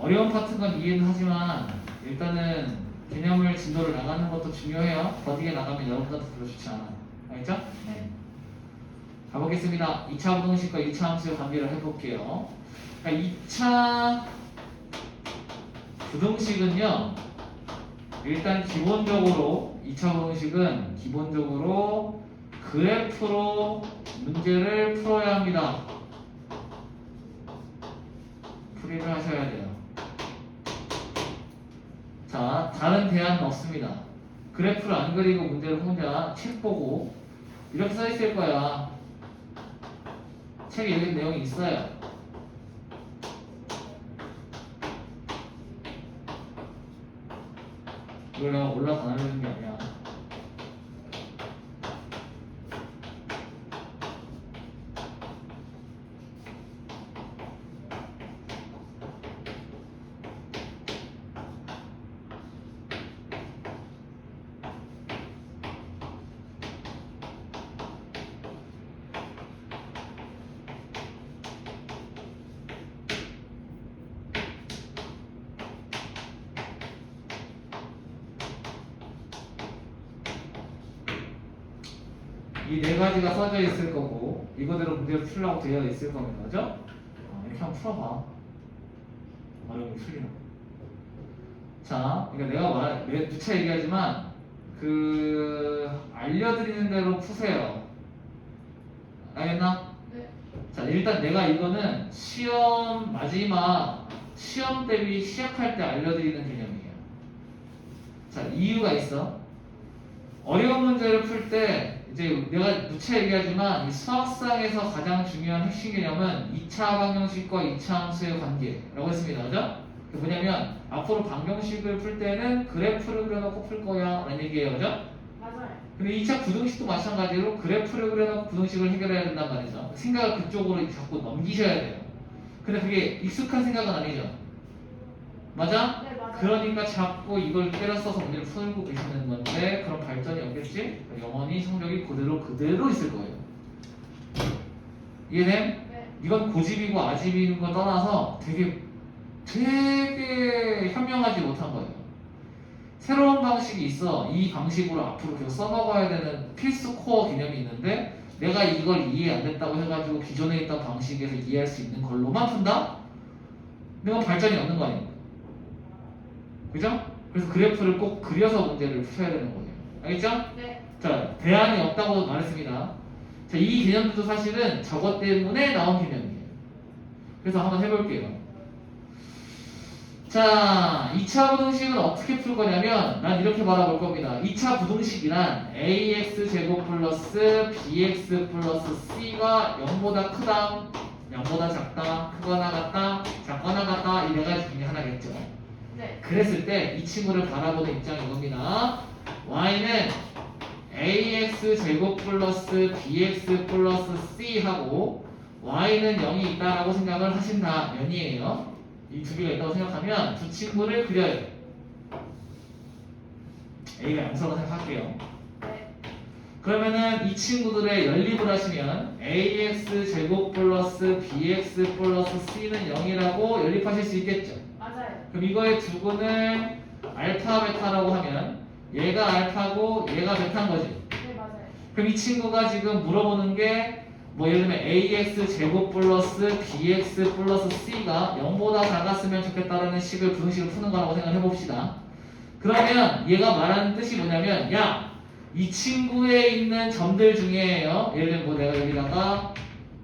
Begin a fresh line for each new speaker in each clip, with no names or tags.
어려운 파트인 건 이해는 하지만 일단은 개념을 진도를 나가는 것도 중요해요. 더디게 나가면 여러분들한테 별로 좋지 않아. 알겠죠?
네.
가보겠습니다. 2차 부등식과 2차 함수의 관계를 해볼게요. 그러니까 2차 부등식은요, 일단 기본적으로 2차 부등식은 기본적으로 그래프로 문제를 풀어야 합니다. 풀이를 하셔야 돼요. 자, 다른 대안은 없습니다. 그래프를 안 그리고 문제를 혼자 책 보고 이렇게 써 있을 거야. 책에 이런 내용이 있어요. 이걸 내가 올라서 안 하려는 게 아니야. 이 네 가지가 써져 있을 거고 이거대로 문제를 풀려고 되어 있을 겁니다. 그죠? 이렇게 한번 풀어봐. 어려움이 풀리나. 자, 그러니까 내가 누차 얘기하지만 알려드리는 대로 푸세요. 알겠나?
네.
자, 일단 내가 이거는 시험 마지막 시험 대비 시작할 때 알려드리는 개념이에요. 자, 이유가 있어. 어려운 문제를 풀 때 이제 내가 누차 얘기하지만 이 수학상에서 가장 중요한 핵심 개념은 2차 방정식과 2차 함수의 관계라고 했습니다. 그죠? 그게 뭐냐면 앞으로 방정식을 풀 때는 그래프를 그려놓고 풀 거야 라는 얘기예요. 그죠?
맞아요.
근데 2차 부등식도 마찬가지로 그래프를 그려놓고 부등식을 해결해야 된단 말이죠. 생각을 그쪽으로 자꾸 넘기셔야 돼요. 근데 그게 익숙한 생각은 아니죠. 맞아?
네, 맞아요.
그러니까 자꾸 이걸 때려 써서 문제를 풀고 계시는 건데 그런 발전이 없겠지? 영원히 성적이 그대로 있을 거예요. 이해됨?
네.
이건 고집이고 아집인 거 떠나서 되게 현명하지 못한 거예요. 새로운 방식이 있어. 이 방식으로 앞으로 계속 써먹어야 되는 필수 코어 개념이 있는데 내가 이걸 이해 안 됐다고 해가지고 기존에 있던 방식에서 이해할 수 있는 걸로만 푼다? 이건 발전이 없는 거 아닙니까? 그죠? 그래서 그래프를 꼭 그려서 문제를 푸셔야 되는 거예요. 알겠죠?
네.
자, 대안이 없다고 말했습니다. 자, 이 개념도 사실은 저것 때문에 나온 개념이에요. 그래서 한번 해볼게요. 자, 2차 부등식은 어떻게 풀 거냐면 난 이렇게 바라볼 겁니다. 2차 부등식이란 ax 제곱 플러스 bx 플러스 c가 0보다 크다, 0보다 작다, 크거나 같다, 작거나 같다 이 네 가지 중에 하나겠죠.
네.
그랬을 때 이 친구를 바라보는 입장이 이겁니다. y는 ax 제곱 플러스 bx 플러스 c 하고 y는 0이 있다라고 생각을 하신다면이에요. 이 두 개가 있다고 생각하면 두 친구를 그려요. a가 양수라고 생각할게요.
네.
그러면은 이 친구들의 연립을 하시면 ax 제곱 플러스 bx 플러스 c는 0이라고 연립하실 수 있겠죠.
맞아요.
그럼 이거의 두근을 알파 베타라고 하면 얘가 알파고 얘가 베타인 거지.
네, 맞아요.
그럼 이 친구가 지금 물어보는 게 뭐 예를 들면 ax 제곱 플러스 bx 플러스 c가 0보다 작았으면 좋겠다라는 식을 부등식을 푸는 거라고 생각을 해봅시다. 그러면 얘가 말하는 뜻이 뭐냐면 야, 이 친구에 있는 점들 중에요. 예를 들면 뭐 내가 여기다가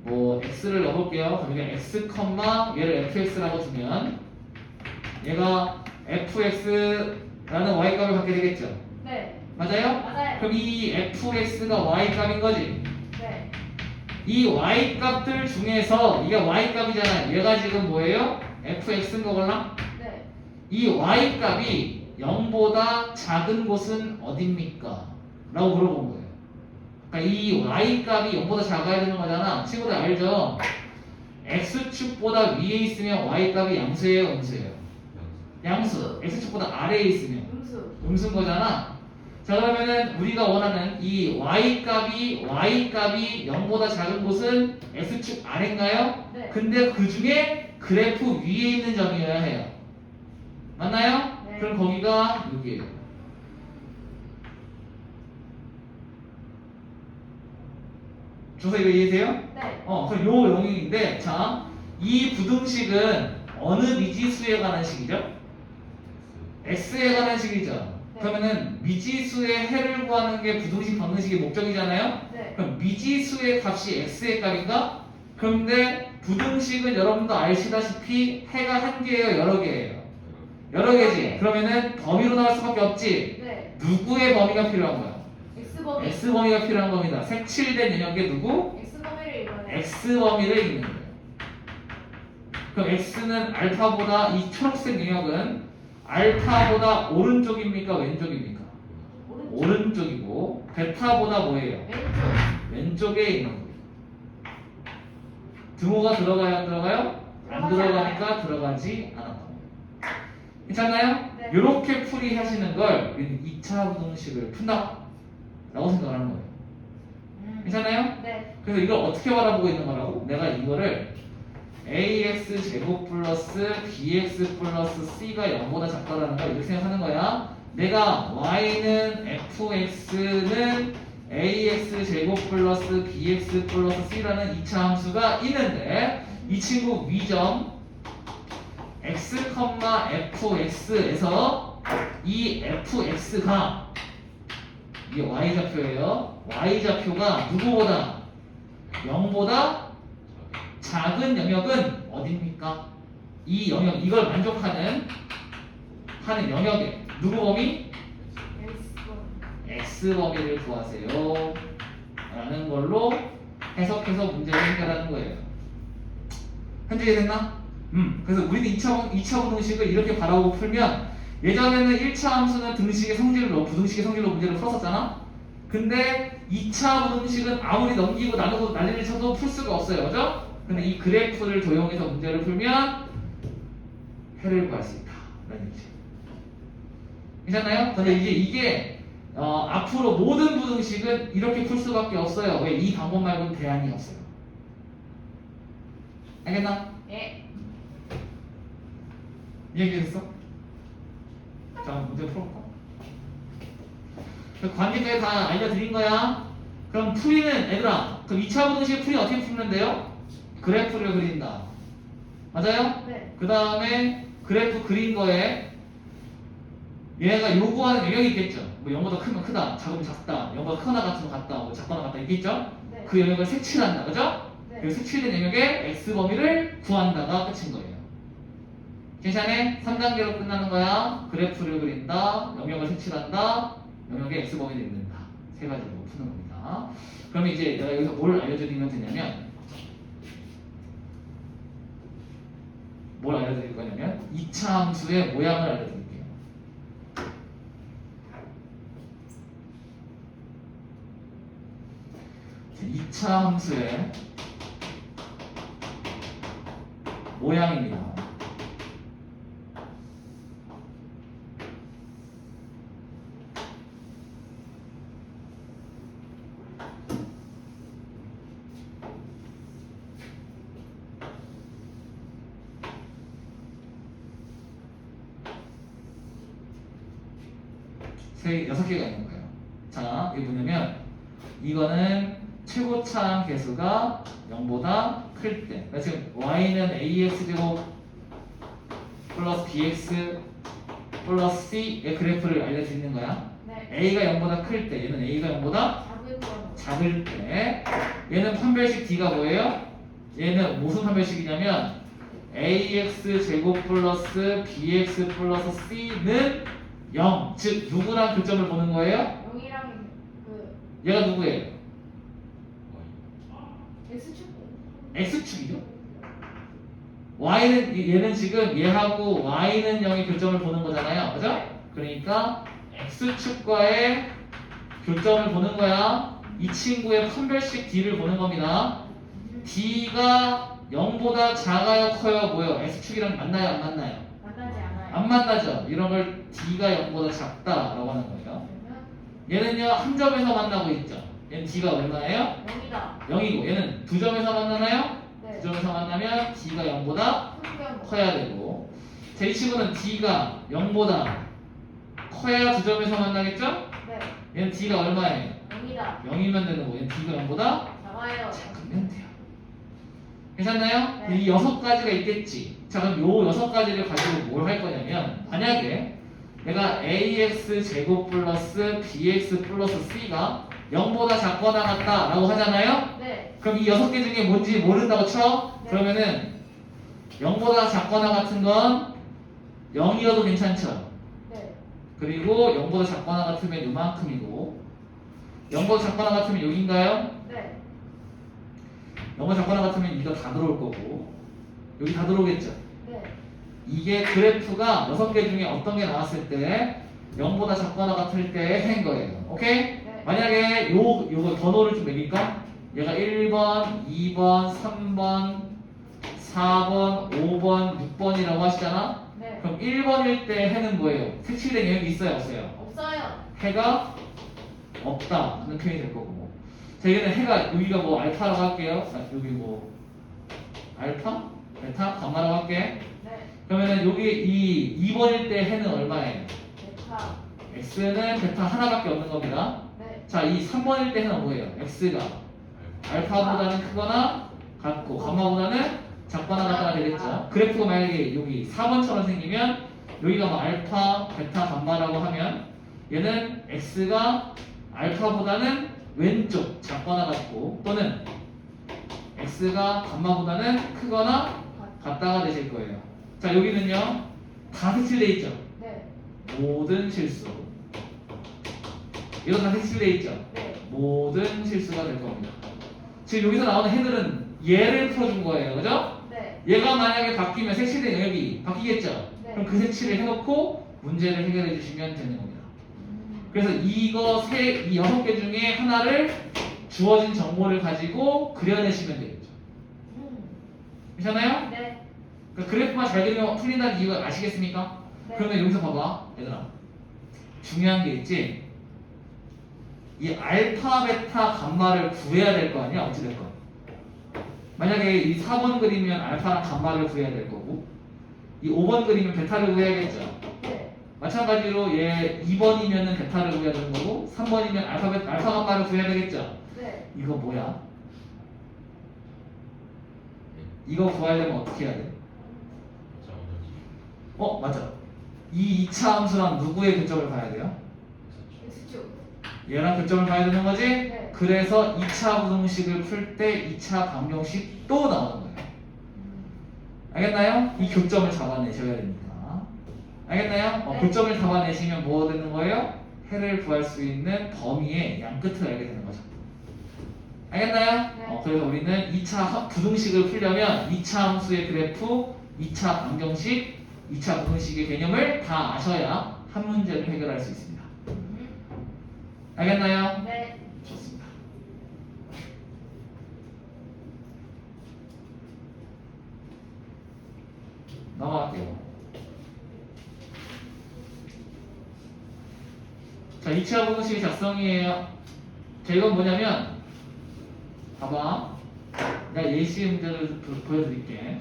뭐 x를 넣어볼게요. 그러면 x, 얘를 fx라고 두면 얘가 fx라는 y값을 갖게 되겠죠.
네.
맞아요?
맞아요.
그럼 이 fx가 y값인 거지.
네.
이 y값들 중에서 이게 y값이잖아요. 얘가 지금 뭐예요? fx인 거걸라?
네.
이 y값이 0보다 작은 곳은 어딥니까? 라고 물어본 거예요. 그러니까 이 y값이 0보다 작아야 되는 거잖아. 친구들 알죠? x축보다 위에 있으면 y값이 양수예요, 음수예요? 양수. x축보다 아래에 있으면
음수.
음수인 거잖아. 자, 그러면은 우리가 원하는 이 y값이 0보다 작은 곳은 x축 아래인가요?
네.
근데 그 중에 그래프 위에 있는 점이어야 해요. 맞나요?
네.
그럼 거기가 6이에요. 주소 이거 이해돼요?
네.
그럼 요 영역인데, 자, 이 부등식은 어느 미지수에 관한 식이죠? x에 관한 식이죠.
네.
그러면은 미지수의 해를 구하는 게 부등식 방정식의 목적이잖아요.
네.
그럼 미지수의 값이 x의 값인가? 그런데 부등식은 여러분도 아시다시피 해가 한 개예요, 여러 개예요? 여러 개지. 그러면은 범위로 나올 수밖에 없지.
네.
누구의 범위가 필요한 거야?
X범위.
x 범위가 필요한 겁니다. 색칠된 영역에 누구?
X범위를 이번에.
x 범위를 읽는 거예요. 그럼 x는 알파보다 이 초록색 영역은 알파보다 오른쪽입니까? 왼쪽입니까?
오른쪽.
오른쪽이고 베타보다 뭐예요?
왼쪽.
왼쪽에 있는 거예요. 등호가 들어가요? 안 들어가요? 안
들어가지
들어가니까 들어가지 않았다. 괜찮나요?
네.
이렇게 풀이하시는 걸 우리는 2차 부등식을 푼다 라고 생각하는 거예요. 괜찮아요?
네.
그래서 이걸 어떻게 바라보고 있는 거라고? 내가 이거를 ax 제곱 플러스 bx 플러스 c가 0보다 작다라는 걸 이렇게 생각하는 거야. 내가 y는 fx는 ax 제곱 플러스 bx 플러스 c라는 2차 함수가 있는데 이 친구 위점 x, fx에서 이 fx가 이게 y좌표예요. y좌표가 누구보다 0보다 작은 영역은 어딥니까? 이 영역, 이걸 만족하는 영역에 누구 범위?
X범위.
x 범위를 구하세요 라는 걸로 해석해서 문제를 해결하는 거예요. 현재 이해됐나? 그래서 우리는 2차 부등식을 이렇게 바라보고 풀면 예전에는 1차 함수는 등식의 성질로, 부등식의 성질로 문제를 풀었었잖아? 근데 2차 부등식은 아무리 넘기고 나누고 난리를 쳐도 풀 수가 없어요. 그죠? 근데 이 그래프를 도용해서 문제를 풀면 해를 구할 수 있다. 라는 얘기죠. 괜찮나요? 근데 이게 앞으로 모든 부등식은 이렇게 풀 수밖에 없어요. 왜? 이 방법 말고는 대안이 없어요. 알겠나?
예.
이해했어? 자, 문제 풀어볼까? 관계까지 다 알려드린 거야. 그럼 풀이는, 얘들아, 그럼 2차 부등식 풀이 어떻게 풀는데요? 그래프를 그린다. 맞아요?
네.
그 다음에 그래프 그린 거에 얘가 요구하는 영역이 있겠죠. 뭐 0보다 크면 크다, 작으면 작다, 0보다 크거나 같으면 같다, 뭐 작거나 같다 있겠죠?
네.
그 영역을 색칠한다. 그죠?
네.
그 색칠된 영역의 x 범위를 구한다가 끝인 거예요. 괜찮아? 3단계로 끝나는 거야. 그래프를 그린다, 영역을 색칠한다, 영역의 x 범위를 읽는다. 세 가지로 푸는 겁니다. 그러면 이제 내가 여기서 뭘 알려드리면 되냐면, 뭘 알려드릴 거냐면 2차 함수의 모양을 알려드릴게요. 2차 함수의 모양입니다. 여섯 개가 있는 거예요. 자, 이게 뭐냐면 이거는 최고차항 계수가 0보다 클 때. 그러니까 지금 y는 ax제곱 플러스 bx 플러스 c의 그래프를 알려드리는 거야.
네.
a가 0보다 클 때, 얘는 a가 0보다
작은 거.
작을 때, 얘는 판별식 d가 뭐예요? 얘는 무슨 판별식이냐면 ax 제곱 플러스 bx 플러스 c는 0, 즉 누구랑 교점을 보는 거예요?
0이랑 그
얘가 누구예요?
X축.
x축이죠? y는 얘는 지금 얘하고 y는 0의 교점을 보는 거잖아요, 그죠? 그러니까 x축과의 교점을 보는 거야. 이 친구의 판별식 d를 보는 겁니다. d가 0보다 작아요, 커요, 뭐요? x축이랑 만나요, 안 만나요?
만나지 않아요.
안 만나죠. 이런 걸 d가 0보다 작다라고 하는 거예요.
그러면
얘는요 한 점에서 만나고 있죠. 얘는 d가 얼마예요?
0이다.
0이고 얘는 두 점에서 만나나요?
네.
두 점에서 만나면 d가 0보다
큰 거.
커야 되고 자, 이 친구는 D가 0보다 커야 두 점에서 만나겠죠?
네.
얘는 D가 얼마예요?
0이다.
0이면 되는 거고 얘는 D가 0보다
작아요.
작으면 돼요. 괜찮나요?
네.
이 6가지가 있겠지. 자, 그럼 요 6가지를 가지고 뭘 할 거냐면 만약에 내가 ax 제곱 플러스 bx 플러스 c가 0보다 작거나 같다 라고 하잖아요?
네.
그럼 이 6개 중에 뭔지 모른다고 쳐?
네.
그러면은 0보다 작거나 같은 건 0이어도 괜찮죠?
네.
그리고 0보다 작거나 같으면 요만큼이고 0보다 작거나 같으면 여기인가요?
네.
0보다 작거나 같으면 이거 다 들어올 거고 여기 다 들어오겠죠?
네.
이게 그래프가 6개 중에 어떤 게 나왔을 때 0보다 작거나 같을 때 한 거예요. 오케이?
네.
만약에 요거 번호를 좀 매길까? 얘가 1번, 2번, 3번, 4번, 5번, 6번이라고 하시잖아?
네.
그럼 1번일 때 해는 뭐예요? 색칠된 영역이 있어요? 없어요?
없어요.
해가 없다는 표현이 될 거고. 자, 여기는 해가 여기가 뭐 알파라고 할게요. 아, 여기 뭐 알파? 베타? 감마라고 할게.
네.
그러면은 여기 이 2번일 때 해는 얼마예요?
베타.
x는 베타 하나밖에 없는 겁니다.
네.
자, 이 3번일 때 해는 뭐예요? x가 알파보다는 크거나 같고 감마보다는 작거나 같다가 되겠죠. 그래프가 만약에 여기 4번처럼 생기면 여기가 뭐 알파, 베타, 감마라고 하면 얘는 x가 알파보다는 왼쪽 작거나 같고 또는 x가 감마보다는 크거나 같다가 되실 거예요. 자, 여기는요 다 색칠돼 있죠.
네.
모든 실수. 이거 다 색칠돼 있죠.
네.
모든 실수가 될 겁니다. 지금 여기서 나오는 해들은 얘를 풀어준 거예요, 그죠?
네.
얘가 만약에 바뀌면 색칠된 영역이 바뀌겠죠.
네.
그럼 그 색칠을 해놓고 문제를 해결해 주시면 되는 겁니다.
음.
그래서 이 6개 중에 하나를 주어진 정보를 가지고 그려내시면 되겠죠. 괜찮아요?
네.
그러니까 그래프만 잘 그리면 풀린다는 이유가 아시겠습니까?
네.
그러면 여기서 봐봐, 얘들아. 중요한 게 있지. 이 알파, 베타, 감마를 구해야 될 거 아니야? 어찌됐건. 만약에 이 4번 그리면 알파랑 감마를 구해야 될 거고, 이 5번 그리면 베타를 구해야겠죠.
네.
마찬가지로 얘 2번이면은 베타를 구해야 되는 거고, 3번이면 알파, 감마를 구해야 되겠죠.
네.
이거 뭐야? 이거 구하려면 어떻게 해야 돼? 맞아. 이 2차 함수랑 누구의 교점을 봐야 돼요?
X축.
얘랑 교점을 봐야 되는 거지?
네.
그래서 2차 부등식을 풀 때 2차 방정식 또 나오는 거예요. 알겠나요? 이 교점을 잡아내셔야 됩니다. 알겠나요?
네.
교점을 잡아내시면 뭐 되는 거예요? 해를 구할 수 있는 범위의 양끝을 알게 되는 거죠. 알겠나요?
네.
그래서 우리는 2차 부등식을 풀려면 2차 함수의 그래프, 2차 방정식, 2차 부등식의 개념을 다 아셔야 한 문제를 해결할 수 있습니다. 알겠나요?
네.
좋습니다. 넘어갈게요. 자, 2차 부등식의 작성이에요. 자, 이건 뭐냐면 봐봐. 내가 예시 문제를 보여드릴게.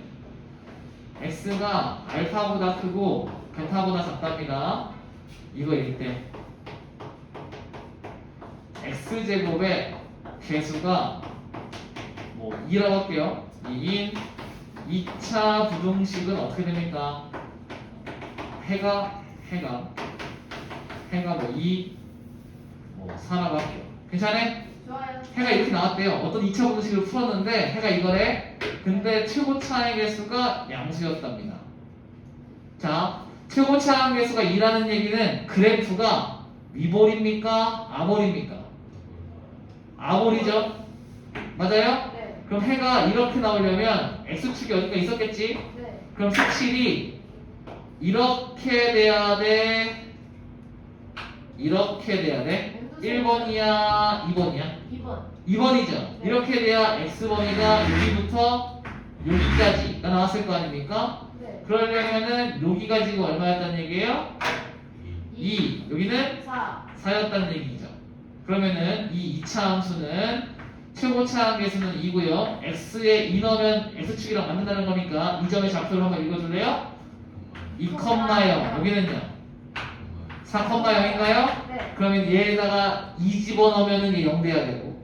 x가 알파보다 크고 베타보다 작답니다. 이거일 때 x제곱의 개수가 뭐 2라고 할게요. 2인 2차 부등식은 어떻게 됩니까? 해가 뭐 2, 뭐 4라고 할게요. 괜찮아?
좋아요.
해가 이렇게 나왔대요. 어떤 2차 부등식을 풀었는데 해가 이거래. 근데 최고차항의 개수가 양수였답니다. 자, 최고차항 개수가 2라는 얘기는 그래프가 위볼입니까? 아볼입니까? 아볼이죠. 맞아요?
네.
그럼 해가 이렇게 나오려면 x축이 어딘가 있었겠지?
네.
그럼 색칠이 이렇게 돼야 돼? 이렇게 돼야 돼? 1번이야? 2번이야?
2번.
2번이죠.
네.
이렇게 돼야 x번이가 여기부터 여기까지가 나왔을 거 아닙니까?
네.
그러려면은 여기가 지금 얼마였다는 얘기예요? 2. 여기는
4.
4였다는 얘기죠. 그러면은 이 2차 함수는 최고차항 개수는 2고요. x에 2 넣으면 x축이랑 맞는다는 거니까 이 점의 좌표를 한번 읽어줄래요? 2,0 여기는요 4,0인가요?
네.
그러면 얘에다가 2 집어넣으면 이게 0 돼야 되고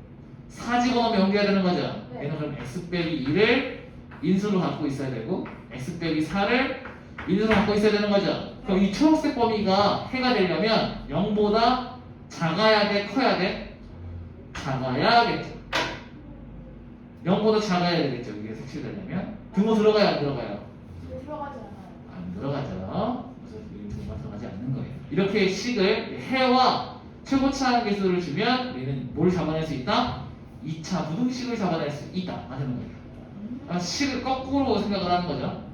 4 집어넣으면 0 돼야 되는 거죠.
네.
얘는 그럼 x 빼기 2를 인수로 갖고 있어야 되고 x 빼기 4를 인수로 갖고 있어야 되는 거죠. 그럼 이 초록색 범위가 해가 되려면 0보다 작아야 돼? 커야 돼? 작아야겠죠. 0보다 작아야 되겠죠. 이게 색칠되려면 등호 들어가요? 안 들어가요?
왜 들어가지 않아요?
안 들어가죠. 그래서 이 등호가 들어가지 않는 거예요. 이렇게 식을 해와 최고차 계수를 주면 우리는 뭘 잡아낼 수 있다? 2차 부등식을 잡아낼 수 있다. 라는 거예요. 아, 식을 거꾸로 생각을 하는 거죠.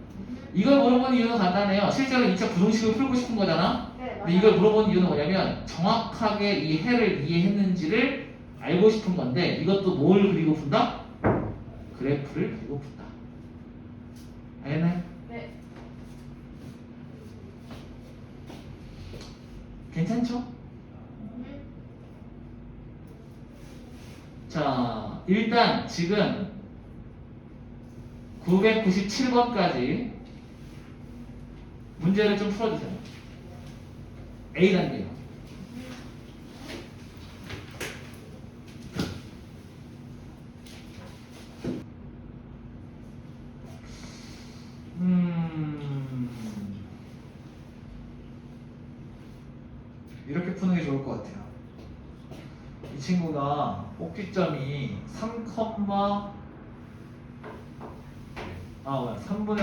이걸 물어본 이유는 간단해요. 실제로 2차 부등식을 풀고 싶은 거잖아.
네, 맞아요.
근데 이걸 물어본 이유는 뭐냐면 정확하게 이 해를 이해했는지를 알고 싶은 건데 이것도 뭘 그리고 푼다? 그래프를 그리고 푼다. 알겠나요?
네.
괜찮죠? 자, 일단 지금 997번까지 문제를 좀 풀어주세요. A단계요. 이렇게 푸는 게 좋을 것 같아요. 이 친구가 꼭지점이 3분의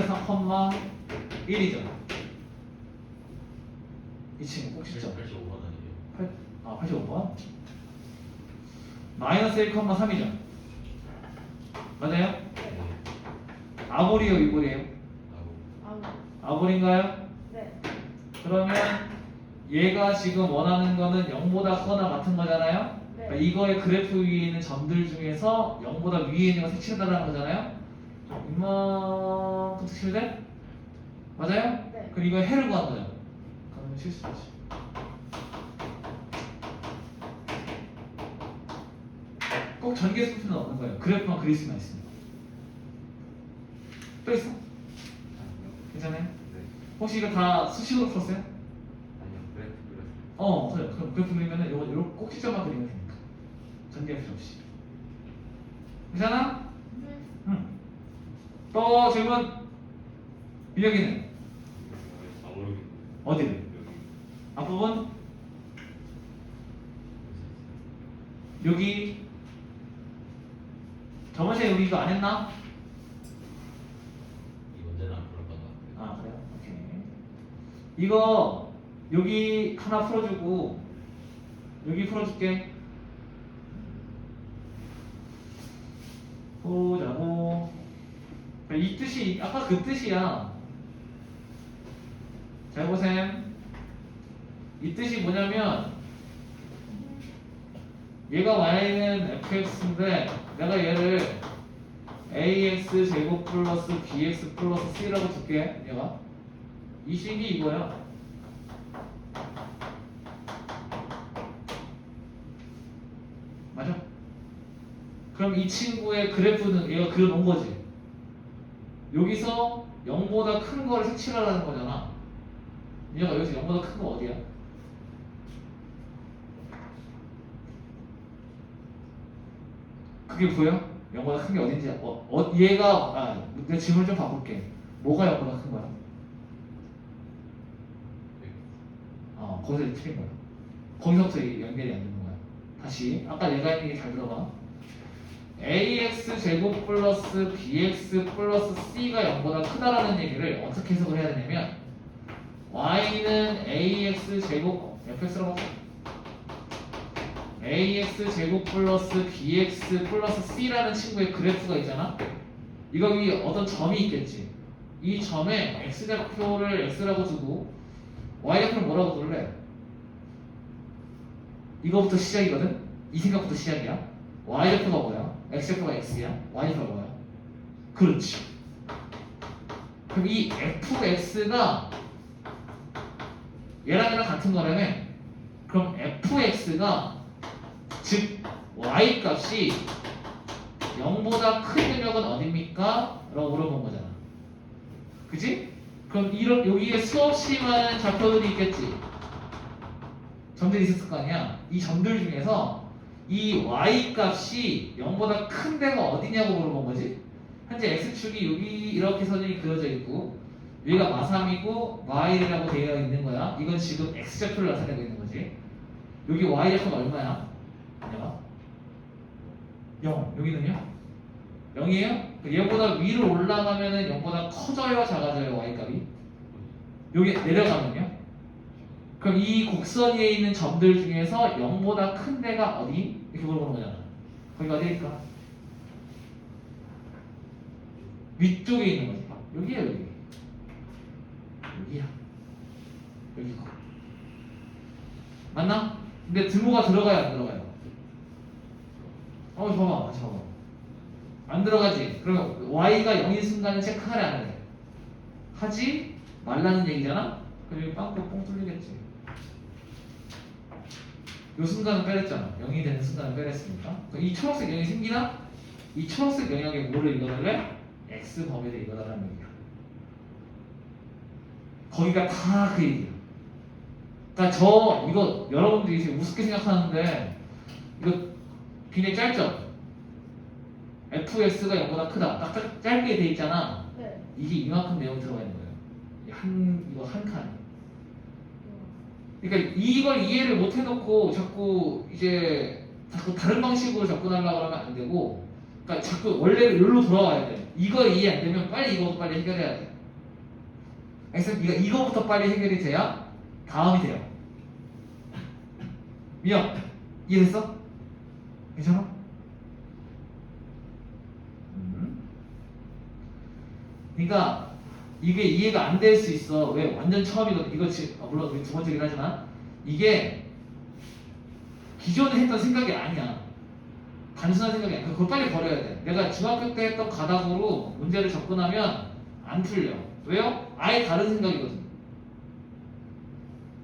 3,1이죠. 이 친구 꼭지점
85번 아니에요?
85번 마이너스 1,3이죠. 맞아요?
네.
아볼이에요, 이볼이에요?
하고
아우.
아볼인가요?
네.
그러면 얘가 지금 원하는 거는 0보다 크거나 같은 거잖아요?
네.
그러니까 이거의 그래프 위에 있는 점들 중에서 0보다 위에 있는 거 색칠해달라는 거잖아요? 이만큼 색칠돼? 맞아요?
네.
그럼 이거 해를 구한 거죠? 그러면 실수하지. 꼭 전개수표는 없는 거예요. 그래프만 그릴 수만 있습니다. 또 있어? 괜찮아요?
네.
혹시 이거 다 수식으로 풀었어요?
아니요. 그래프 그렸어요.
그래. 그럼 그래프 그리면은 요거 꼭지점만 그리면 되니까. 전개 필요 없이. 괜찮아? 응. 또 질문. 민혁이는
아 모르겠어요.
어디를?
여기.
앞부분? 여기. 저번 시간에 우리 이거 안 했나?
이 문제는 안 풀었던 것 같아요.
아 그래요? 오케이. 이거 여기 하나 풀어주고 여기 풀어줄게. 보자고. 이 뜻이 아까 그 뜻이야. 잘 보셈. 이 뜻이 뭐냐면 얘가 y는 fx인데 내가 얘를 ax 제곱 플러스 bx 플러스 c라고 줄게. 얘가 이 식이 이거야. 맞아? 그럼 이 친구의 그래프는 얘가 그려놓은 거지. 여기서 0보다 큰 거를 색칠하라는 거잖아. 얘가 여기서 0보다 큰 거 어디야? 그게 보여? 0보다 큰 게 어딘지 얘가 내 질문 좀 바꿀게. 뭐가 0보다 큰 거야? 거기서 이제 틀린 거야. 거기서부터 연결이 안 되는 거야. 다시 아까 얘가 있는 게 잘 들어봐. ax 제곱 플러스 bx 플러스 c가 0보다 크다라는 얘기를 어떻게 해석을 해야 되냐면 y는 ax 제곱 fx라고 ax 제곱 플러스 bx 플러스 c라는 친구의 그래프가 있잖아. 이거 위에 어떤 점이 있겠지. 이 점에 x좌표를 x라고 두고 y좌표를 뭐라고 둘래? 이거부터 시작이거든? 이 생각부터 시작이야. y좌표가 뭐야? x좌표가 x야? y좌표가 뭐야? 그렇지. 그럼 이 fx가 얘랑 얘랑 같은 거라며. 그럼 fx가 즉 y 값이 0보다 큰 영역은 어딥니까? 라고 물어본 거잖아. 그지? 그럼 이런 여기에 수없이 많은 좌표들이 있겠지. 점들이 있었을 거 아니야. 이 점들 중에서 이 y 값이 0보다 큰 데가 어디냐고 물어본 거지. 현재 x축이 여기 이렇게 선이 그려져 있고 여기가 마삼이고 y라고 되어 있는 거야. 이건 지금 x좌표를 나타내고 있는 거지. 여기 y좌표가 얼마야? 얘가 0. 여기는요? 0이에요? 얘보다 위로 올라가면은 0보다 커져요? 작아져요? y값이? 여기 내려가면요? 그럼 이 곡선 위에 있는 점들 중에서 0보다 큰 데가 어디? 이렇게 물어보는 거잖아. 거기가 어디일까? 위쪽에 있는 거지. 여기야 여기. 여기야. 여기고. 맞나? 근데 등호가 들어가요 안 들어가요? 봐봐. 같이 봐봐. 안 들어가지. 그러면 y가 0인 순간은 체크하래 안 해? 하지 말라는 얘기잖아? 그럼 여기 빵꾸 뻥 뚫리겠지. 이 순간은 빼랬잖아. 0이 되는 순간은 빼랬으니까. 이 초록색 0이 생기나? 이 초록색 영역에 뭐를 읽어달래? x 범위를 읽어달라는 얘기야. 거기가 다 그 얘기야. 그러니까 이거 여러분들이 지금 우습게 생각하는데 이거 굉장히 짧죠? fx가 0보다 크다. 딱 짧게 돼 있잖아.
네.
이게 이만큼 내용이 들어가 있는 거예요. 이거 한 칸. 그러니까 이걸 이해를 못 해놓고 자꾸 다른 방식으로 접근하려고 하면 안 되고, 그러니까 자꾸 원래는 여기로 돌아와야 돼. 이거 이해 안 되면 빨리 이거부터 빨리 해결해야 돼. 그래서 이거부터 빨리 해결이 돼야 다음이 돼요. 미영 이해됐어? 괜찮아? 그러니까 이게 이해가 안 될 수 있어. 왜? 완전 처음이거든. 이거 물론 우리 두 번째긴 하지만 이게 기존에 했던 생각이 아니야. 단순한 생각이 아니야. 그걸 빨리 버려야 돼. 내가 중학교 때 했던 가닥으로 문제를 접근하면 안 풀려. 왜요? 아예 다른 생각이거든.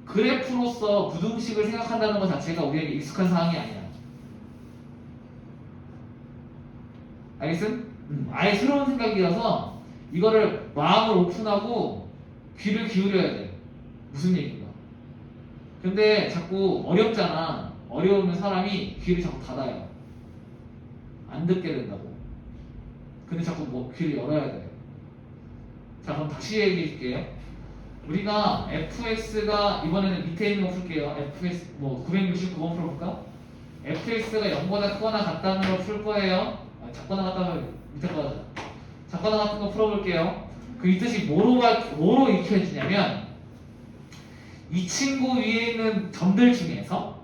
그래프로서 부등식을 생각한다는 것 자체가 우리에게 익숙한 사항이 아니야. 알겠음? 아예 새로운 생각이라서 이거를 마음을 오픈하고 귀를 기울여야 돼. 무슨 얘기인가? 근데 자꾸 어렵잖아. 어려우면 사람이 귀를 자꾸 닫아요. 안 듣게 된다고. 근데 자꾸 귀를 열어야 돼. 자, 그럼 다시 얘기해 줄게요. 우리가 fx가 이번에는 밑에 있는 거 풀게요. fx 969번 풀어볼까? fx가 0보다 크거나 같다는 걸 풀 거예요. 작거나 같다면 밑에 거 하자. 작거나 같은 거 풀어볼게요. 그 이 뜻이 뭐로 익혀지냐면 이 친구 위에 있는 점들 중에서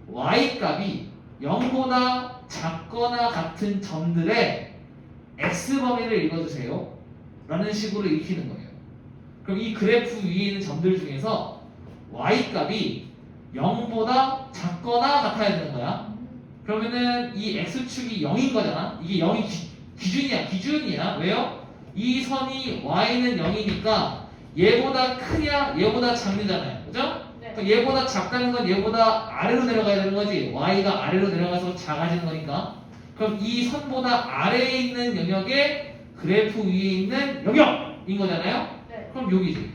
y 값이 0보다 작거나 같은 점들의 x 범위를 읽어주세요 라는 식으로 익히는 거예요. 그럼 이 그래프 위에 있는 점들 중에서 y 값이 0보다 작거나 같아야 되는 거야. 그러면은 이 x축이 0인 거잖아. 이게 0이 기준이야. 왜요? 이 선이 y는 0이니까 얘보다 크냐 얘보다 작느잖아요. 그죠?
네.
그러니까 얘보다 작다는 건 얘보다 아래로 내려가야 되는 거지. y가 아래로 내려가서 작아지는 거니까. 그럼 이 선보다 아래에 있는 영역에 그래프 위에 있는 영역인 거잖아요.
네.
그럼 여기지.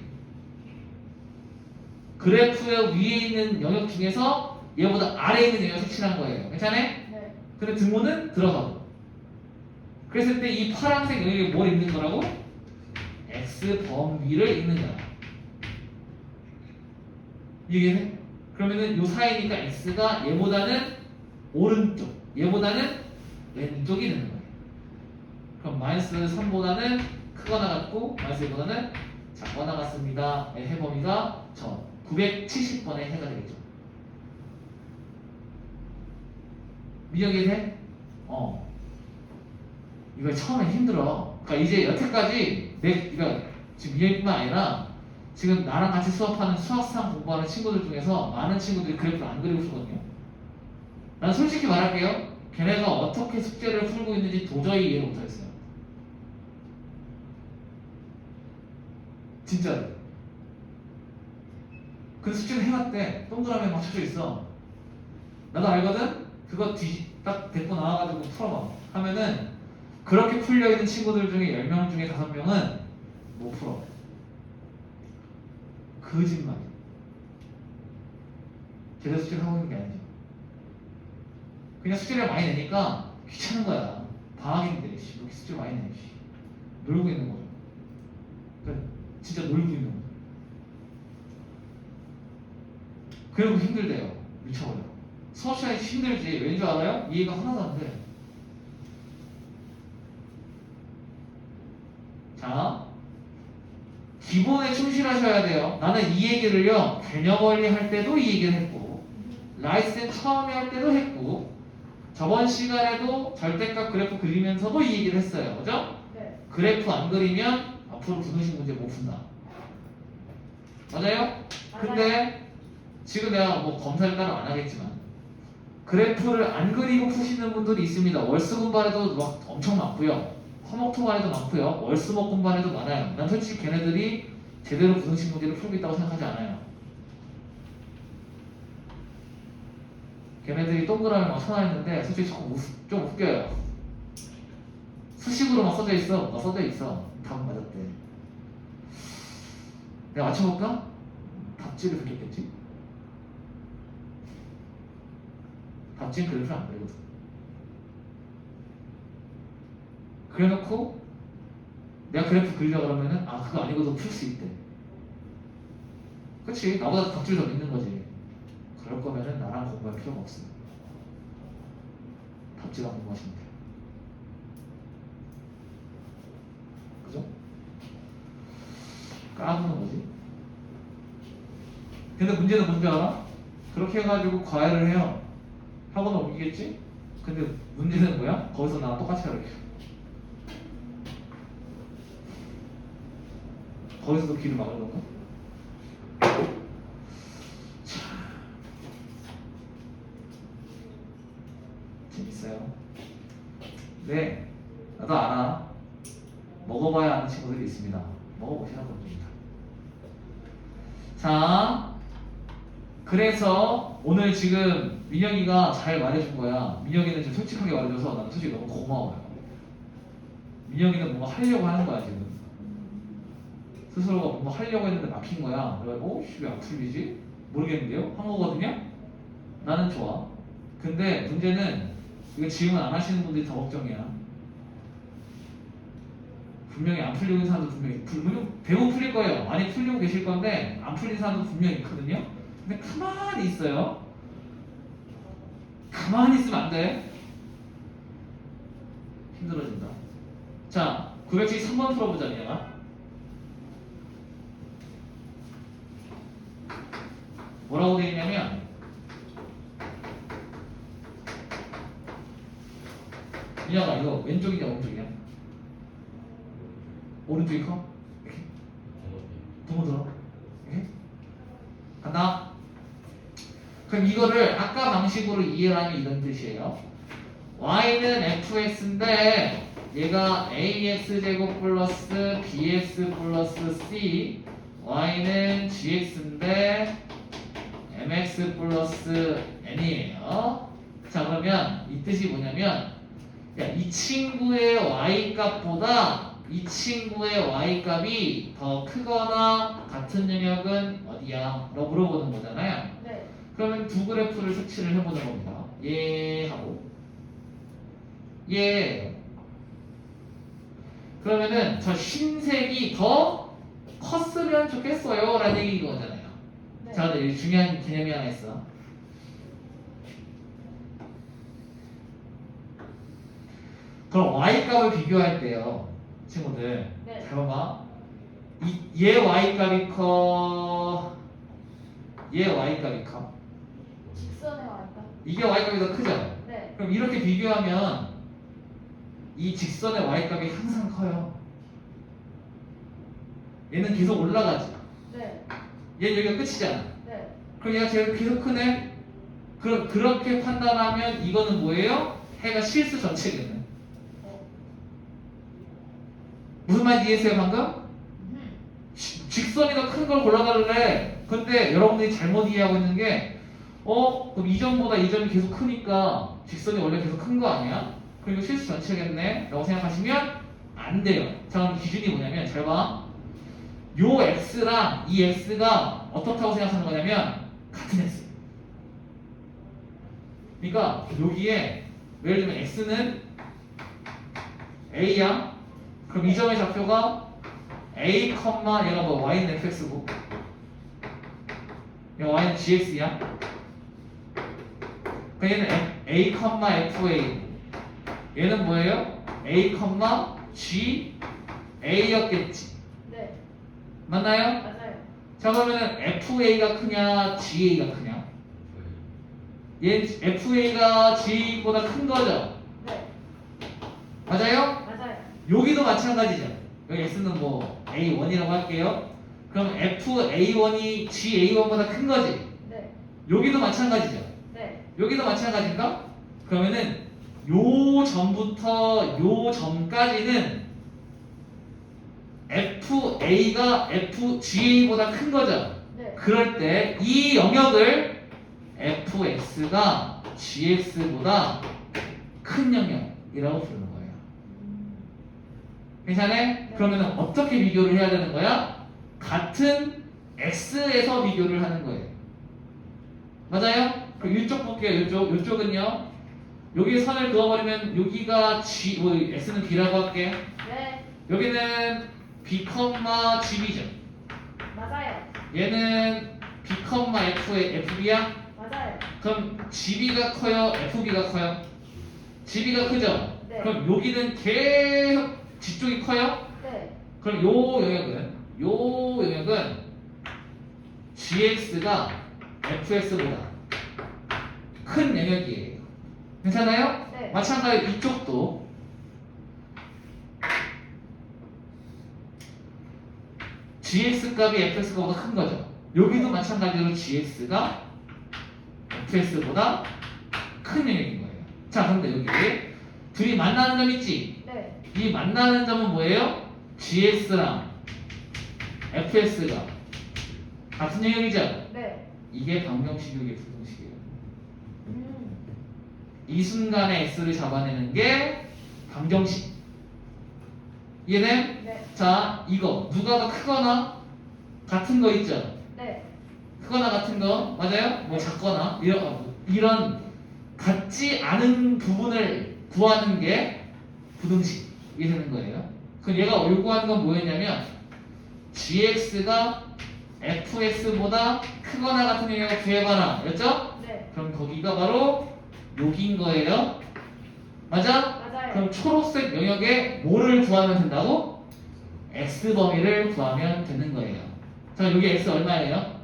그래프 위에 있는 영역 중에서 얘보다 아래에 있는 영역을 색칠한 거예요. 괜찮아?
네.
근데 등호는 들어가고. 그랬을 때 이 파란색 영역에 뭘 읽는 거라고? x 범위를 읽는 거야. 이해해? 그러면은 요 사이니까 x가 얘보다는 오른쪽, 얘보다는 왼쪽이 되는 거예요. 그럼 마이너스 3보다는 크거나 같고 마이너스 1보다는 작거나 같습니다. 해범위가 저 970번의 해가 되겠죠. 미역이 돼? 이거 처음에 힘들어. 그러니까 이제 여태까지 그러니까 지금 미역뿐만 아니라 지금 나랑 같이 수업하는 수학상 공부하는 친구들 중에서 많은 친구들이 그래프를 안 그리고 있거든요. 난 솔직히 말할게요. 걔네가 어떻게 숙제를 풀고 있는지 도저히 이해를 못하겠어요. 진짜로. 그 숙제를 해놨대. 동그라미에 막 쳐져 있어. 나도 알거든? 그거 딱 데리고 나와가지고 풀어봐. 하면은 그렇게 풀려있는 친구들 중에 10명 중에 5명은 못 풀어. 거짓말이야. 제대로 숙제를 하고 있는 게 아니지. 그냥 숙제를 많이 내니까 귀찮은 거야. 방학인데 씨, 이렇게 숙제를 많이 내. 씨. 놀고 있는 거죠. 그러니까 진짜 놀고 있는 거죠. 그리고 힘들대요. 미쳐버려. 수업 시간이 힘들지. 왠 줄 알아요? 이해가 하나도 안 돼. 자, 기본에 충실하셔야 돼요. 나는 이 얘기를요, 개념 원리 할 때도 이 얘기를 했고, 라이센 처음에 할 때도 했고, 저번 시간에도 절대값 그래프 그리면서도 이 얘기를 했어요. 그죠?
네.
그래프 안 그리면 앞으로 부등식 문제 못 푼다. 맞아요? 근데 지금 내가 뭐 검사를 따로 안 하겠지만 그래프를 안 그리고 푸시는 분들이 있습니다. 월수분반에도 막 엄청 많고요. 화목토반에도 많고요. 월수목분반에도 많아요. 난 솔직히 걔네들이 제대로 부등식 문제를 풀고 있다고 생각하지 않아요. 걔네들이 동그라미 막 쳐놔있는데 솔직히 좀 웃겨요. 수식으로 막 써져 있어. 막 써져 있어. 답 맞았대. 내가 맞춰볼까? 답지를 그렸겠지? 답지는 그래프를 안 그리거든. 그래놓고 내가 그래프 그리려 그러면은 아 그거 아니고도 풀 수 있대. 그치? 나보다 덕질 더 믿는 거지. 그럴 거면은 나랑 공부할 필요가 없어. 답지가 공부하시면 돼. 그죠? 까부는 거지. 근데 문제는 뭔지 알아? 그렇게 해가지고 과외를 해요. 학원을 옮기겠지? 근데 문제는 뭐야? 거기서 나랑 똑같이 가르쳐. 거기서도 길을 막을 건가? 재밌어요. 네, 나도 알아. 먹어봐야 아는 친구들이 있습니다. 먹어보시라고 합니다. 자, 그래서 오늘 지금 민혁이가 잘 말해준 거야. 민혁이는 지금 솔직하게 말해줘서 나는 솔직히 너무 고마워요. 민혁이는 뭔가 하려고 하는 거야 지금. 스스로가 뭔가 하려고 했는데 막힌 거야. 그래가지고 왜 안 풀리지? 모르겠는데요? 한 거거든요? 나는 좋아. 근데 문제는 이거 질문 안 하시는 분들이 더 걱정이야. 분명히 안 풀리고 있는 사람도 분명히 대부분 풀릴 거예요. 많이 풀리고 계실 건데 안 풀린 사람도 분명히 있거든요. 근데 가만히 있어요. 가만히 있으면 안 돼. 힘들어진다. 자, 973번 풀어보자, 미안아. 뭐라고 되어 있냐면 미안아, 이거 왼쪽이냐 오른쪽이냐? 오른쪽이 커? 이렇게? 동호 들어? 이렇게? 간다. 그럼 이거를 아까 방식으로 이해를 하면 이런 뜻이에요. y는 fx인데 얘가 ax 제곱 플러스 bx 플러스 c, y는 gx인데 mx 플러스 n이에요. 자, 그러면 이 뜻이 뭐냐면 야, 이 친구의 y 값보다 이 친구의 y 값이 더 크거나 같은 영역은 어디야? 라고 물어보는 거잖아요.
네.
그러면 두 그래프를 색칠을 해보는 겁니다. 얘하고 얘. 그러면은 저 흰색이 더 컸으면 좋겠어요 라는 얘기인 거잖아요.
네.
자, 근데 여기 중요한 개념이 하나 있어. 그럼 y값을 비교할 때요, 친구들.
네.
잘 봐봐. 얘 y값이 커, 얘 y값이 커.
직선에 왔다.
이게 y값이 더 크죠?
네.
그럼 이렇게 비교하면 이 직선의 y값이 항상 커요. 얘는 계속 올라가지.
네.
얘는 여기가 끝이잖아.
네.
그럼 얘가 제일 계속 크네? 그럼 그렇게 판단하면 이거는 뭐예요? 해가 실수 전체겠네. 무슨 말인지 이해했어요 방금? 직선이 더 큰 걸 골라달래. 근데 여러분들이 잘못 이해하고 있는 게 그럼 이 점보다 이 점이 계속 크니까 직선이 원래 계속 큰 거 아니야? 그리고 실수 전체겠네 라고 생각하시면 안 돼요. 자, 그럼 기준이 뭐냐면 잘 봐. 요 x랑 이 x가 어떻다고 생각하는 거냐면 같은 x. 그러니까 여기에 예를 들면 x는 a야. 그럼 이 점의 좌표가 a, 얘가 뭐 y는 fx고 얘가 y는 gx야. 그러니까 얘는 a, fa. 얘는 뭐예요? a, g, a였겠지.
네.
맞나요?
맞아요.
자 그러면 fa가 크냐 ga가 크냐? 얘 fa가 g보다 큰 거죠?
네.
맞아요?
맞아요.
여기도 마찬가지죠. 여기 x는 뭐 a1이라고 할게요. 그럼 fa1이 ga1보다 큰 거지?
네.
여기도 마찬가지죠.
네.
여기도 마찬가지인가? 그러면은 요 점부터 요 점까지는 FA가 FGA보다 큰 거죠.
네.
그럴 때 이 영역을 FX가 GX보다 큰 영역이라고 부르는 거예요. 괜찮아요? 그러면 어떻게 비교를 해야 되는 거야? 같은 X에서 비교를 하는 거예요. 맞아요? 그럼 이쪽 볼게요. 이쪽은요. 여기 선을 그어버리면 여기가 G, 뭐 X는 B라고 할게요.
네.
여기는 B, GB죠.
맞아요.
얘는 B, FB야?
맞아요.
그럼 GB가 커요? FB가 커요? GB가 크죠?
네.
그럼 여기는 계속 뒤쪽이 커요?
네.
그럼 요 영역은 GX가 FX보다 큰 영역이에요. 괜찮아요?
네.
마찬가지로 이쪽도 GX 값이 FX보다 큰 거죠. 여기도 마찬가지로 GX가 FX보다 큰 영역인 거예요. 자, 그런데 여기 둘이 만나는 점 있지?
네.
이 만나는 점은 뭐예요? GX랑 FX가 같은 영역이죠?
네.
이게 방정식이고 이게 부등식이에요.
음.
이 순간에 X를 잡아내는 게 방정식. 이해돼?
네.
자, 이거 누가 더 크거나 같은 거 있죠?
네.
크거나 같은 거 맞아요? 뭐 작거나 이런 같지 않은 부분을 구하는 게 부등식이 되는 거예요. 그럼 얘가 요구하는 건 뭐였냐면 GX가 FX보다 크거나 같은 영역을 구해봐라 였죠?
네.
그럼 거기가 바로 여기인 거예요. 맞아?
맞아요.
그럼 초록색 영역에 뭐를 구하면 된다고? X 범위를 구하면 되는 거예요. 자, 여기 X 얼마예요?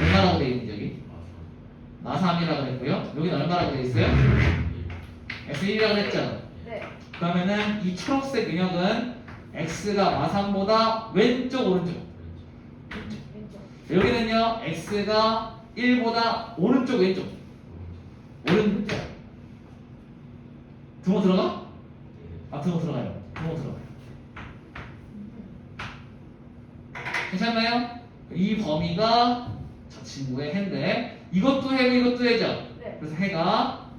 얼마라고 되어 있는지 여기? 마3이라고 했고요. 여기는 얼마라고 되어 있어요? X1이라고 했죠?
네.
그러면은 이 초록색 영역은 X가 마3보다 왼쪽 오른쪽.
왼쪽.
여기는요 X가 1보다 오른쪽 왼쪽. 오른쪽. 등호 들어가? 아, 등호 들어가요. 등호 들어가요. 괜찮나요? 이 범위가 저 친구의 해인데 이것도 해고 이것도 해죠.
네.
그래서 해가